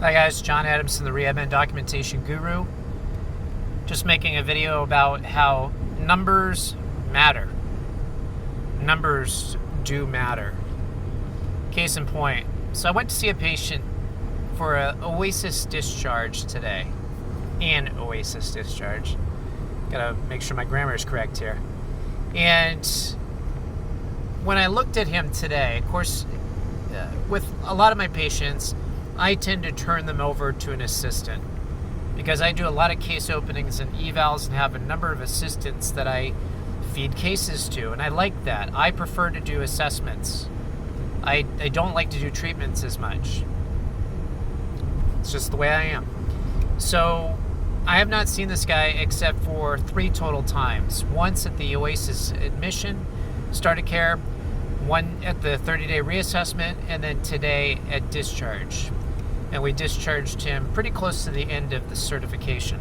Hi guys, John Adamson, the Rehab and Documentation Guru. Just making a video about how numbers matter. Numbers do matter. Case in point, so I went to see a patient for an Oasis discharge today. An Oasis discharge. Gotta make sure my grammar is correct here. And when I looked at him today, of course, with a lot of my patients, I tend to turn them over to an assistant because I do a lot of case openings and evals and have a number of assistants that I feed cases to, and I like that. I prefer to do assessments. I don't like to do treatments as much. It's just the way I am. So I have not seen this guy except for 3 total times. Once at the Oasis admission, started care, one at the 30-day reassessment, and then today at discharge. And we discharged him pretty close to the end of the certification,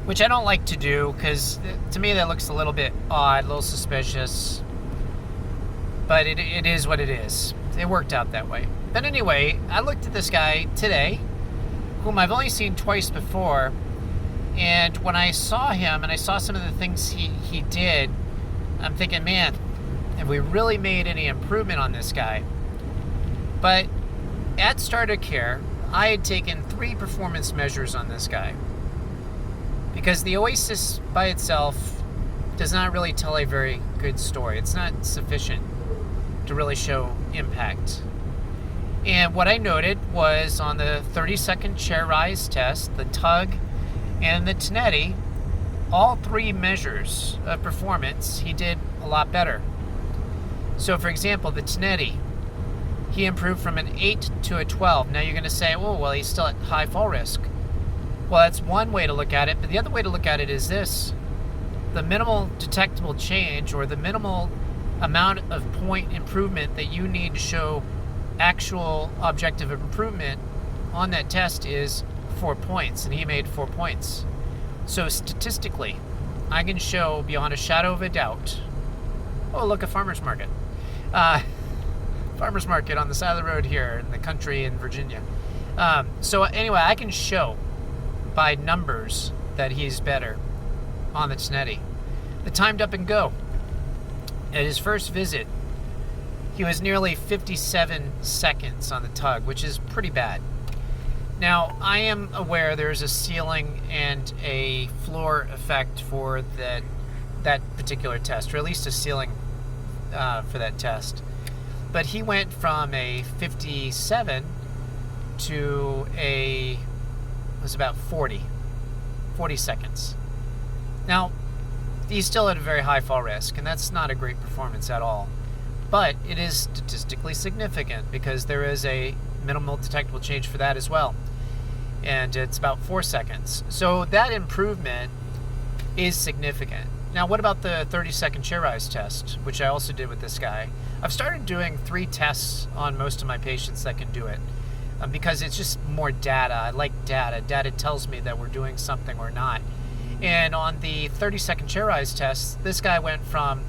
which I don't like to do because to me that looks a little bit odd, a little suspicious, but it is what it is. It worked out that way. But anyway, I looked at this guy today, whom I've only seen twice before, and when I saw him and I saw some of the things he did, I'm thinking, man, have we really made any improvement on this guy? But at start of care, I had taken 3 performance measures on this guy because the Oasis by itself does not really tell a very good story. It's not sufficient to really show impact. And what I noted was on the 30-second chair rise test, the tug, and the Tinetti, all 3 measures of performance, he did a lot better. So for example, the Tinetti, he improved from an 8 to a 12. Now you're going to say, oh, well, he's still at high fall risk. Well, that's one way to look at it, but the other way to look at it is this. The minimal detectable change, or the minimal amount of point improvement that you need to show actual objective improvement on that test is 4 points, and he made 4 points. So statistically, I can show beyond a shadow of a doubt. Oh, look, a farmer's market. Farmer's market on the side of the road here in the country in Virginia. So anyway, I can show by numbers that he's better on the Tinetti. The timed up and go. At his first visit, he was nearly 57 seconds on the tug, which is pretty bad. Now, I am aware there's a ceiling and a floor effect for that particular test, or at least a ceiling for that test. But he went from a 57 to it was about 40 seconds. Now, he's still at a very high fall risk, and that's not a great performance at all. But it is statistically significant because there is a minimal detectable change for that as well. And it's about 4 seconds. So that improvement is significant. Now, what about the 30-second chair rise test, which I also did with this guy? I've started doing 3 tests on most of my patients that can do it because it's just more data. I like data. Data tells me that we're doing something or not. And on the 30-second chair rise test, this guy went from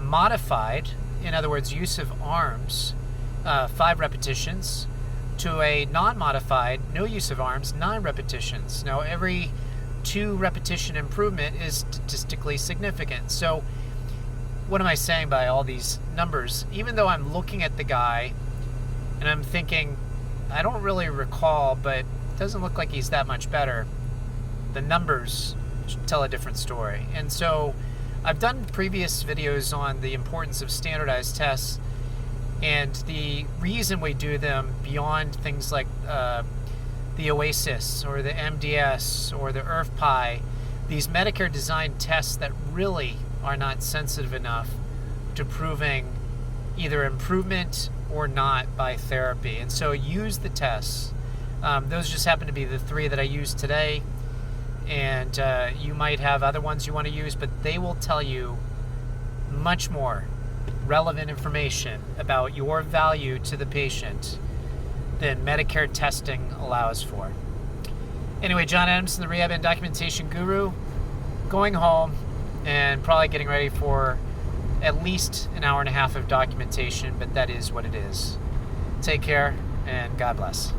modified, in other words, use of arms, 5 repetitions, to a non-modified, no use of arms, 9 repetitions. Now, every 2 repetition improvement is statistically significant. So what am I saying by all these numbers? Even though I'm looking at the guy and I'm thinking, I don't really recall, but it doesn't look like he's that much better, the numbers tell a different story. And so I've done previous videos on the importance of standardized tests and the reason we do them beyond things like the Oasis or the MDS or the IRF-PAI, these Medicare designed tests that really are not sensitive enough to proving either improvement or not by therapy. And so use the tests. Those just happen to be the 3 that I used today. And you might have other ones you want to use, but they will tell you much more relevant information about your value to the patient than Medicare testing allows for. Anyway, John Adamson, the Rehab and Documentation Guru, going home and probably getting ready for at least an hour and a half of documentation, but that is what it is. Take care, and God bless.